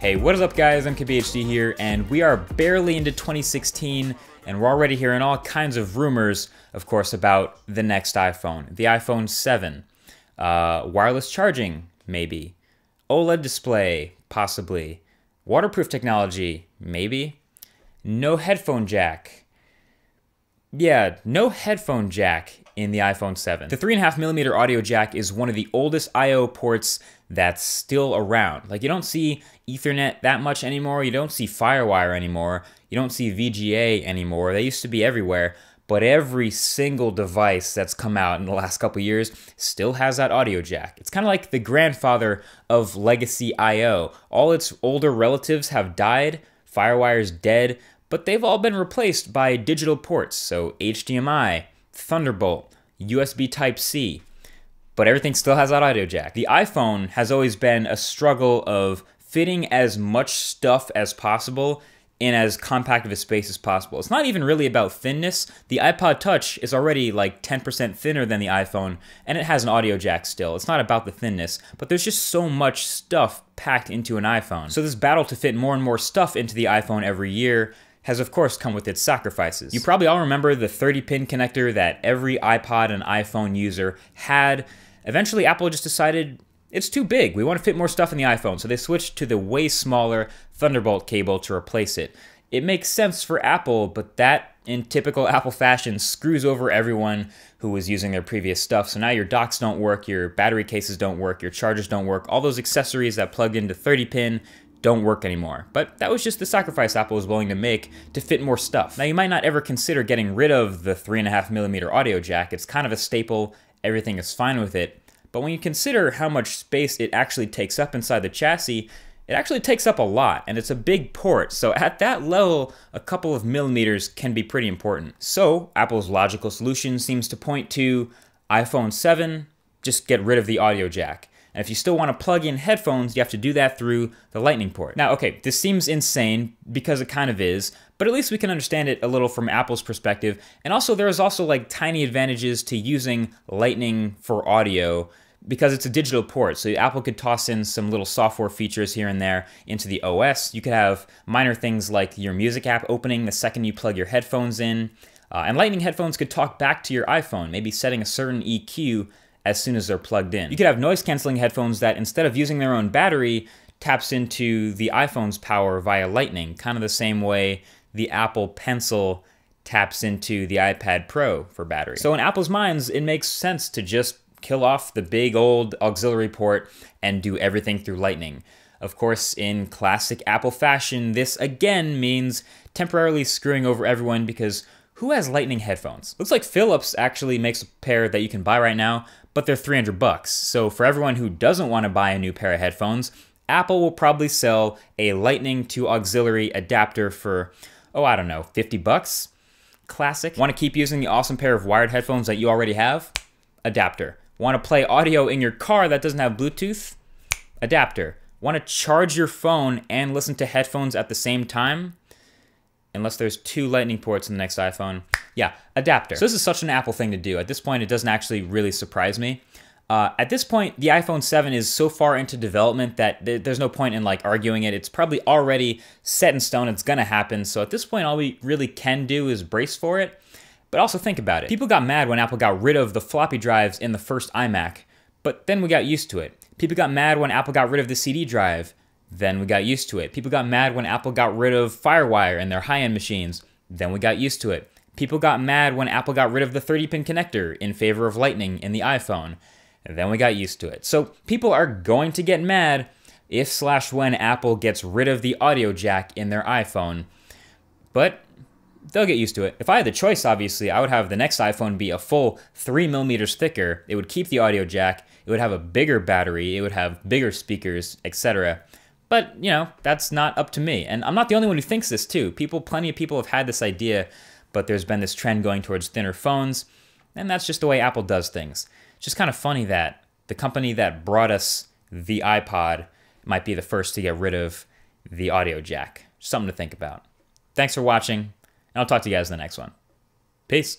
Hey, what is up guys? I'm KBHD here, and we are barely into 2016, and we're already hearing all kinds of rumors, of course, about the next iPhone. The iPhone 7. Wireless charging, maybe. OLED display, possibly. Waterproof technology, maybe. No headphone jack. Yeah, no headphone jack in the iPhone 7. The 3.5mm audio jack is one of the oldest I/O ports that's still around. Like, you don't see Ethernet that much anymore, you don't see Firewire anymore, you don't see VGA anymore. They used to be everywhere, but every single device that's come out in the last couple years still has that audio jack. It's kind of like the grandfather of legacy I/O. All its older relatives have died, Firewire's dead, but they've all been replaced by digital ports, so HDMI, Thunderbolt, USB Type-C, but everything still has that audio jack. The iPhone has always been a struggle of fitting as much stuff as possible in as compact of a space as possible. It's not even really about thinness. The iPod Touch is already like 10% thinner than the iPhone, and it has an audio jack still. It's not about the thinness, but there's just so much stuff packed into an iPhone. So this battle to fit more and more stuff into the iPhone every year has of course come with its sacrifices. You probably all remember the 30-pin connector that every iPod and iPhone user had. Eventually Apple just decided it's too big, we want to fit more stuff in the iPhone, so they switched to the way smaller Thunderbolt cable to replace it. It makes sense for Apple, but that, in typical Apple fashion, screws over everyone who was using their previous stuff. So now your docks don't work, your battery cases don't work, your chargers don't work, all those accessories that plug into 30-pin don't work anymore. But that was just the sacrifice Apple was willing to make to fit more stuff. Now you might not ever consider getting rid of the 3.5mm audio jack. It's kind of a staple, everything is fine with it. But when you consider how much space it actually takes up inside the chassis, it actually takes up a lot, and it's a big port, so at that level, a couple of millimeters can be pretty important. So Apple's logical solution seems to point to iPhone 7, just get rid of the audio jack. And if you still want to plug in headphones, you have to do that through the Lightning port. Now, okay, this seems insane because it kind of is, but at least we can understand it a little from Apple's perspective. And also, there's also like tiny advantages to using Lightning for audio because it's a digital port. So Apple could toss in some little software features here and there into the OS. You could have minor things like your music app opening the second you plug your headphones in. And Lightning headphones could talk back to your iPhone, maybe setting a certain EQ as soon as they're plugged in. You could have noise-canceling headphones that, instead of using their own battery, taps into the iPhone's power via Lightning, kind of the same way the Apple Pencil taps into the iPad Pro for battery. So in Apple's minds, it makes sense to just kill off the big old auxiliary port and do everything through Lightning. Of course, in classic Apple fashion, this again means temporarily screwing over everyone because who has Lightning headphones? Looks like Philips actually makes a pair that you can buy right now, but they're $300. So for everyone who doesn't want to buy a new pair of headphones, Apple will probably sell a Lightning to auxiliary adapter for, oh, I don't know, $50? Classic. Want to keep using the awesome pair of wired headphones that you already have? Adapter. Want to play audio in your car that doesn't have Bluetooth? Adapter. Want to charge your phone and listen to headphones at the same time? Unless there's two Lightning ports in the next iPhone. Yeah, adapter. So this is such an Apple thing to do. At this point, it doesn't actually really surprise me. At this point, the iPhone 7 is so far into development that there's no point in like arguing it. It's probably already set in stone. It's gonna happen. So at this point, all we really can do is brace for it. But also think about it. People got mad when Apple got rid of the floppy drives in the first iMac, but then we got used to it. People got mad when Apple got rid of the CD drive. Then we got used to it. People got mad when Apple got rid of Firewire in their high-end machines. Then we got used to it. People got mad when Apple got rid of the 30-pin connector in favor of Lightning in the iPhone. And then we got used to it. So people are going to get mad if/when Apple gets rid of the audio jack in their iPhone. But they'll get used to it. If I had the choice, obviously, I would have the next iPhone be a full 3mm thicker. It would keep the audio jack. It would have a bigger battery. It would have bigger speakers, etc. But, you know, that's not up to me. And I'm not the only one who thinks this, too. Plenty of people have had this idea, but there's been this trend going towards thinner phones, and that's just the way Apple does things. It's just kind of funny that the company that brought us the iPod might be the first to get rid of the audio jack. Something to think about. Thanks for watching, and I'll talk to you guys in the next one. Peace.